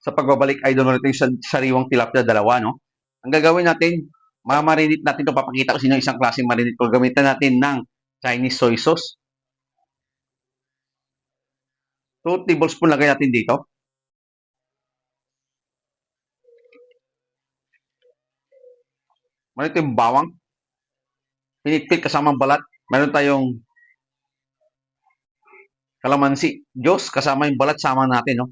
sa pagbabalik idol natin sa sariwang tilapia dalawa, no? Ang gagawin natin, mamarinate natin ito. Papakita ko sa inyo isang klaseng marinate ko. Gamitan natin ng Chinese soy sauce. 2 tablespoon lagay natin dito. Meron tayong bawang. Pinitpit kasamang balat. Meron tayong kalamansi. Diyos, kasama yung balat, sama natin, no?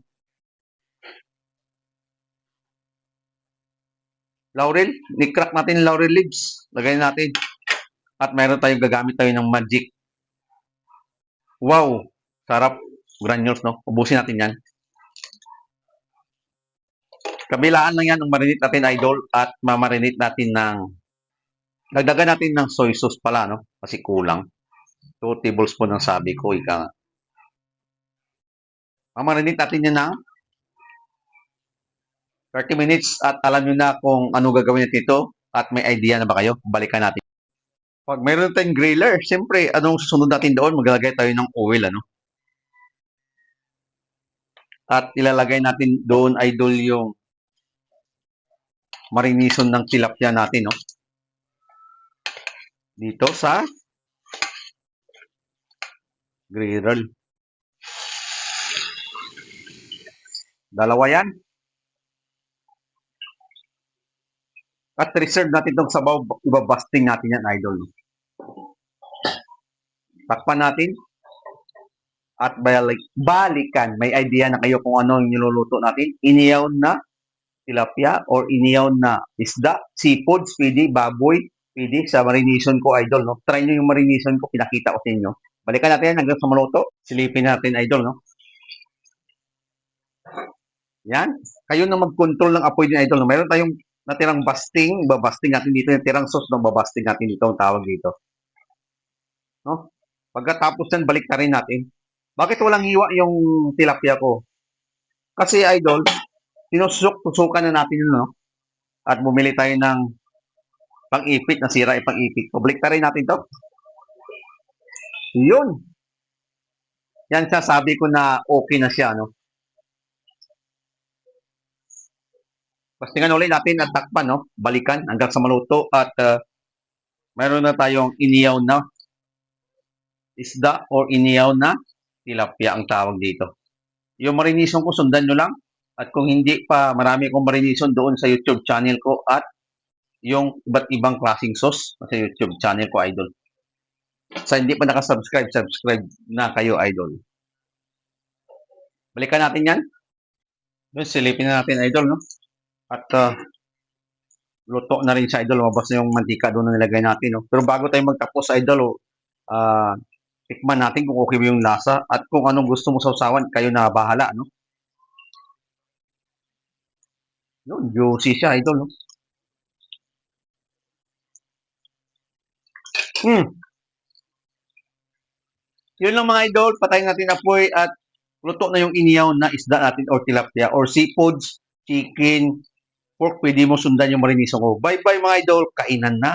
Laurel, ni-crack natin yung laurel leaves. Lagay natin. At meron tayong gagamit tayo ng magic. Wow! Sarap. Granules, no? Ubusin natin yan. Kabilaan lang yan ang marinate natin, idol. At mamarinate natin ng dagdagan natin ng soy sauce pala, no? Kasi kulang. 2 tablespoon ang sabi ko. Mamarinate natin yan ng 30 minutes at alam nyo na kung ano gagawin natin ito at may idea na ba kayo? Balikan natin. Pag mayroon tayong griller, siyempre, anong susunod natin doon? Maglalagay tayo ng oil, ano? At ilalagay natin doon, idol, yung marination ng tilapia natin, no? Dito sa griller. Dalawa yan. At reserve natin itong sabaw, ibabasting natin yan, idol. Takpan natin. At balikan. May idea na kayo kung ano yung niluluto natin. Iniyaw na tilapia or iniyaw na isda, seafoods, pwede, baboy, pwede sa marination ko, idol, no? Try nyo yung marination ko, pinakita ko sa inyo. Balikan natin yan hanggang sa maluto. Silipin natin, idol, no? Yan. Kayo na mag-control ng apoy din, idol, no? Mayroon tayong natirang basting, babasting natin dito, yung tirang sauce, no? Babasting natin dito, ang tawag dito. No? Pagkatapos yan, balik na rin natin. Bakit walang hiwa yung tilapia ko? Kasi, idol, tusukan na natin yun, no? At bumili tayo ng pang-ipit, nasira yung pang-ipit. Balik na rin natin to. Yun. Yan siya, sabi ko na okay na siya, no? Pastingan ulit natin at takpan, no? Balikan hanggang sa maluto at mayroon na tayong iniyaw na isda or iniyaw na tilapia ang tawag dito. Yung marination ko, sundan nyo lang. At kung hindi pa, marami akong marination doon sa YouTube channel ko at yung iba't ibang klaseng sauce sa YouTube channel ko, idol. Sa hindi pa nakasubscribe, subscribe na kayo, idol. Balikan natin yan. Doon, silipin na natin, idol, no? At luto na rin sa idol. Mabas na yung mantika doon na nilagay natin, no? Pero bago tayo magtapos, idol, tikman natin kung okay yung lasa at kung anong gusto mo sausawan, kayo na bahala, no? Yun, juicy siya, idol, no? Yun lang mga idol, patayin natin apoy at luto na yung iniyaw na isda natin or tilapia or seafoods, chicken, pork, pwede mo sundan yung marinison ko. Bye-bye mga idol, kainan na!